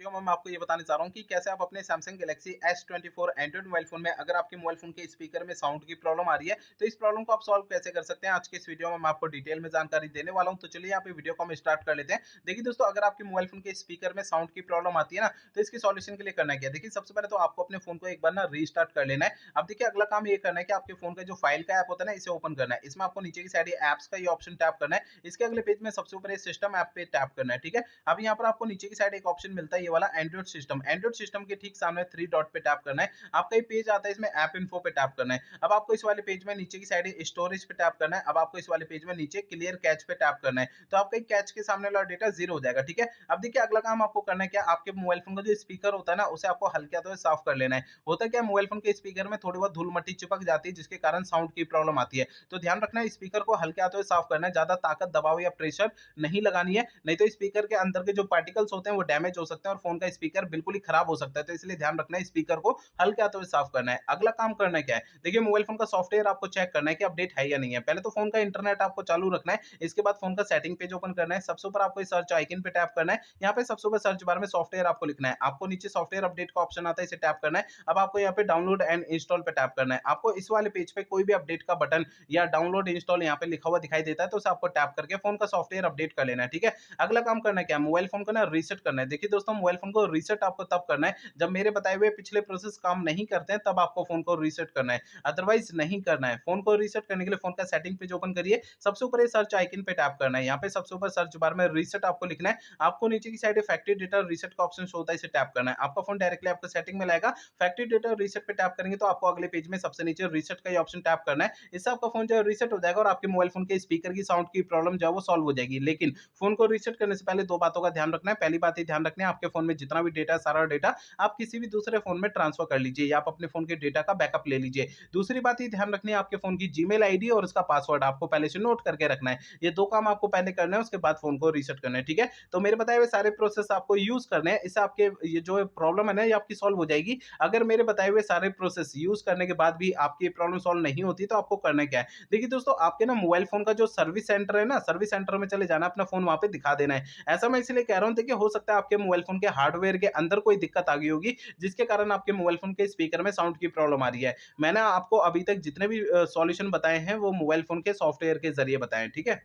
Video में मैं आपको ये बताने जा रहा हूँ कि कैसे आप अपने Samsung Galaxy S24 Android mobile phone में अगर आपके मोबाइल फोन के स्पीकर में साउंड की प्रॉब्लम आ रही है तो इस प्रॉब्लम को आप सॉल्व कैसे कर सकते हैं। आज के इस वीडियो में मैं आपको डिटेल में जानकारी देने वाला हूँ। तो चलिए यहाँ पे वीडियो को हम स्टार्ट कर लेते हैं। देखिए दोस्तों, अगर आपके मोबाइल फोन के स्पीकर में साउंड की प्रॉब्लम आती है ना, तो इसके सॉल्यूशन के लिए करना क्या है। देखिए सबसे पहले तो आपको अपने फोन को एक बार ना रीस्टार्ट कर लेना है। अब देखिए अगला काम ये करना है कि आपके फोन का जो फाइल का ऐप होता है ना, इसे ओपन करना है। इसमें आपको नीचे की साइड ऐप्स का ये ऑप्शन टैप करना है। इसके अगले पेज में सबसे ऊपर सिस्टम ऐप पे टैप करना है। ठीक है, अब यहाँ पर आपको नीचे की साइड एक ऑप्शन मिलता है, ये वाला एंड्रॉइड सिस्टम के ठीक सामने थ्री डॉट पे टैप करना है। आपका ये पेज आता है, इसमें ऐप इन्फो पे टैप करना है। अब आपको इस वाले पेज में नीचे की साइड स्टोरेज पे टैप करना है। अब आपको इस वाले पेज में नीचे क्लियर कैच पे टैप करना है। तो आपका कैच के सामने वाला डेटा जीरो हो जाएगा। ठीक है, अब देखिए अगला काम आपको करना है क्या, आपके मोबाइल फोन का जो स्पीकर होता है ना, उसे आपको हल्के हाथों से साफ कर लेना है। होता क्या, मोबाइल फोन के स्पीकर में थोड़ी बहुत धूल मट्टी चिपक जाती है, जिसके कारण साउंड की प्रॉब्लम आती है। तो ध्यान रखना है, स्पीकर को हल्के हाथों से साफ करना है। ज्यादा ताकत, दबाव या प्रेशर नहीं लगानी है, नहीं तो स्पीकर के अंदर के जो पार्टिकल्स होते हैं वो डैमेज हो सकते हैं और फोन का स्पीकर बिल्कुल ही खराब हो सकता है। तो इसलिए ध्यान रखना है, स्पीकर को हल्के हाथों से साफ करना है। अगला काम करना है क्या है, देखिए मोबाइल फोन का सॉफ्टवेयर आपको चेक करना है कि अपडेट है या नहीं है। पहले तो फोन का इंटरनेट आपको चालू रखना है। इसके बाद फोन का सेटिंग पेज ओपन करना है। सबसे ऊपर आपको सर्च आइकन पे टैप करना है। यहाँ पे सबसे ऊपर सर्च बार में सॉफ्टवेयर आपको लिखना है। आपको नीचे सॉफ्टवेयर अपडेट का ऑप्शन आता है, इसे टैप करना है। अब आपको यहाँ पे डाउनलोड एंड इंस्टॉल पे टैप करना है। आपको इस वाले पेज पे कोई भी अपडेट का बटन या डाउनलोड इंस्टॉल यहाँ पे लिखा हुआ दिखाई देता है, तो उसे आपको टैप करके फोन का सॉफ्टवेयर अपडेट कर लेना है। ठीक है, अगला काम करना है क्या, मोबाइल फोन को ना रीसेट करना है। देखिए दोस्तों, मोबाइल फोन को रीसेट आपको तब करना है जब मेरे बताए हुए पिछले प्रोसेस काम नहीं करते हैं, तब आपको फोन को रीसेट करना है, अदरवाइज नहीं करना है। फोन को रीसेट करने के लिए फोन का सेटिंग पेज ओपन करिए। सबसे ऊपर ये सर्च आइकन पे टैप करना है। यहाँ पे सबसे ऊपर सर्च बार में रीसेट आपको लिखना है। आपको नीचे की साइड फैक्ट्री डेटा रीसेट का ऑप्शन शो होता है, इसे टैप करना है। आपका फोन डायरेक्टली आपको सेटिंग में लाएगा। फैक्ट्री डेटा रीसेट पे टैप करेंगे तो आपको अगले पेज में सबसे नीचे रीसेट का ये ऑप्शन टैप करना है। इससे आपका फोन जो है रीसेट हो जाएगा और आपके मोबाइल फोन के स्पीकर की साउंड की प्रॉब्लम जो है वो सॉल्व हो जाएगी। लेकिन फोन को रीसेट करने से पहले दो बातों का ध्यान रखना है। पहली बात ये ध्यान रखना है, आपके फोन में जितना भी डेटा है, सारा डेटा आप किसी भी दूसरे फोन में ट्रांसफर कर लीजिए या आप अपने फोन के डेटा का बैकअप ले लीजिए। दूसरी बात ये ध्यान रखनी है, आपके फोन की जीमेल आईडी और उसका पासवर्ड आपको पहले से नोट करके रखना है। ये दो काम आपको पहले करना है, उसके बाद फोन को रीसेट करना है। ठीक है, तो मेरे बताए हुए सारे प्रोसेस आपको यूज करने हैं। इससे आपके ये जो प्रॉब्लम है ना, ये आपकी सॉल्व हो जाएगी। अगर मेरे बताए हुए सारे प्रोसेस यूज करने के बाद भी आपकी प्रॉब्लम सॉल्व नहीं होती, तो आपको करना क्या है। देखिए दोस्तों, आपके ना मोबाइल फोन का जो सर्विस सेंटर है ना, सर्विस सेंटर में चले जाना, अपना फोन वहां पे दिखा देना है। ऐसा मैं इसलिए कह रहा हूँ, देखिए हो सकता है आपके मोबाइल फोन के हार्डवेयर के अंदर कोई दिक्कत आ गई होगी, जिसके कारण आपके मोबाइल फोन के स्पीकर में साउंड की प्रॉब्लम आ रही है। मैंने आपको अभी तक जितने भी सॉल्यूशन बताए हैं वो मोबाइल फोन के सॉफ्टवेयर के जरिए बताए हैं। ठीक है।